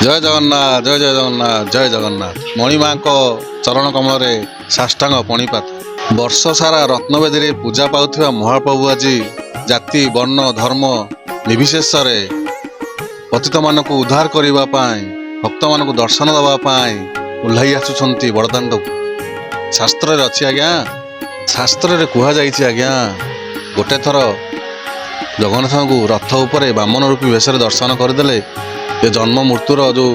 ଜୟ ଜଗନ୍ନାଥ ଜୟ ଜୟ ଜଗନ୍ନାଥ ଜୟ ଜଗନ୍ନାଥ। ମଣିମାଙ୍କ ଚରଣ କମଳରେ ସାଷ୍ଟାଙ୍ଗ ପଣିପାତ। ବର୍ଷ ସାରା ରତ୍ନବେଦୀରେ ପୂଜା ପାଉଥିବା ମହାପ୍ରଭୁ ଆଜି ଜାତି ବର୍ଣ୍ଣ ଧର୍ମ ନିର୍ବିଶେଷରେ ପତିତମାନଙ୍କୁ ଉଦ୍ଧାର କରିବା ପାଇଁ, ଭକ୍ତମାନଙ୍କୁ ଦର୍ଶନ ଦେବା ପାଇଁ ଓହ୍ଲାଇ ଆସୁଛନ୍ତି ବଡ଼ଦାଣ୍ଡକୁ। ଶାସ୍ତ୍ରରେ ଅଛି ଆଜ୍ଞା, ଶାସ୍ତ୍ରରେ କୁହାଯାଇଛି ଆଜ୍ଞା, ଗୋଟେ ଥର ଜଗନ୍ନାଥଙ୍କୁ ରଥ ଉପରେ ବାମନ ରୂପୀ ବେଶରେ ଦର୍ଶନ କରିଦେଲେ ଏ ଜନ୍ମ ମୃତ୍ୟୁର ଯେଉଁ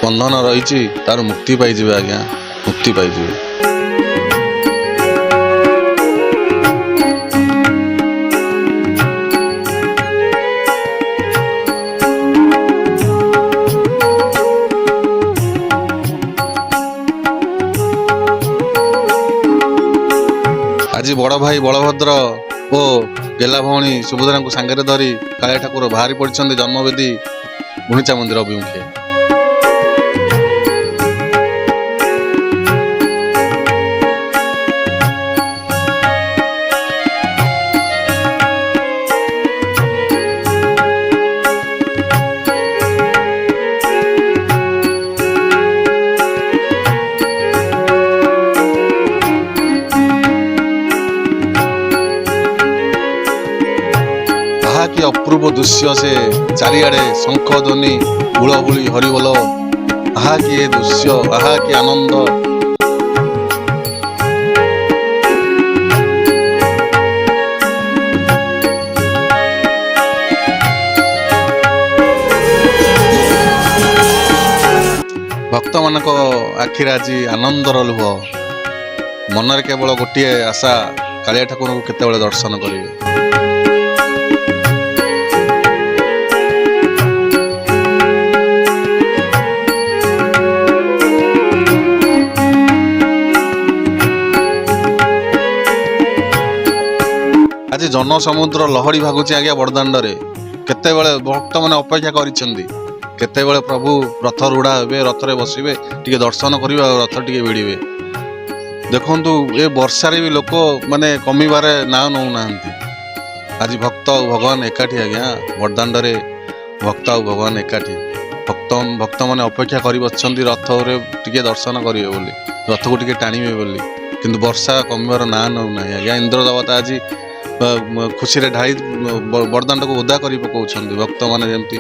ବନ୍ଧନ ରହିଛି ତାର ମୁକ୍ତି ପାଇଯିବେ ଆଜ୍ଞା, ମୁକ୍ତି ପାଇଯିବେ। ଆଜି ବଡ଼ ଭାଇ ବଳଭଦ୍ର ଓ ଗେଲା ଭଉଣୀ ସୁଭଦ୍ରାଙ୍କୁ ସାଙ୍ଗରେ ଧରି କାଳିଆ ଠାକୁର ବାହାରି ପଡ଼ିଛନ୍ତି ଜନ୍ମବେଦୀ ଗୁଣ୍ଡିଚା ମନ୍ଦିର ଅଭିମୁଖେ। କି ଅପୂର୍ବ ଦୃଶ୍ୟ ସେ, ଚାରିଆଡ଼େ ଶଙ୍ଖ ଧ୍ୱନି ହୁଳହୁଳି ହରିବୋଲ। ଆହା କି ଏ ଦୃଶ୍ୟ, ଆହା କି ଆନନ୍ଦ। ଭକ୍ତମାନଙ୍କ ଆଖିରେ ଆଜି ଆନନ୍ଦର ଲୁହ। ମନରେ କେବଳ ଗୋଟିଏ ଆଶା, କାଳିଆ ଠାକୁରଙ୍କୁ କେତେବେଳେ ଦର୍ଶନ କରିବେ। ଆଜି ଜନସମୁଦ୍ର ଲହଡ଼ି ଭାଗୁଛି ଆଜ୍ଞା ବଡ଼ଦାଣ୍ଡରେ। କେତେବେଳେ ଭକ୍ତମାନେ ଅପେକ୍ଷା କରିଛନ୍ତି, କେତେବେଳେ ପ୍ରଭୁ ରଥ ରୂଢ଼ା ହେବେ, ରଥରେ ବସିବେ, ଟିକେ ଦର୍ଶନ କରିବେ ଆଉ ରଥ ଟିକେ ଭିଡ଼ିବେ। ଦେଖନ୍ତୁ ଏ ବର୍ଷାରେ ବି ଲୋକ ମାନେ କମିବାରେ ନାଁ ନେଉନାହାନ୍ତି। ଆଜି ଭକ୍ତ ଆଉ ଭଗବାନ ଏକାଠି ଆଜ୍ଞା, ବଡ଼ଦାଣ୍ଡରେ ଭକ୍ତ ଆଉ ଭଗବାନ ଏକାଠି। ଭକ୍ତମାନେ ଅପେକ୍ଷା କରି ବସିଛନ୍ତି ରଥରେ ଟିକେ ଦର୍ଶନ କରିବେ ବୋଲି, ରଥକୁ ଟିକେ ଟାଣିବେ ବୋଲି। କିନ୍ତୁ ବର୍ଷା କମିବାର ନାଁ ନେଉନାହିଁ ଆଜ୍ଞା। ଇନ୍ଦ୍ର ଦେବତା ଆଜି ଖୁସିରେ ଢାଳି ବଡ଼ଦାଣ୍ଡକୁ ଓଦା କରି ପକାଉଛନ୍ତି ଭକ୍ତମାନେ ଯେମିତି।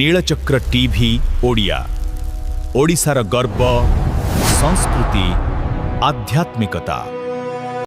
नीलचक्र टीवी ओडिया, ओडिशार गर्व, संस्कृति, आध्यात्मिकता।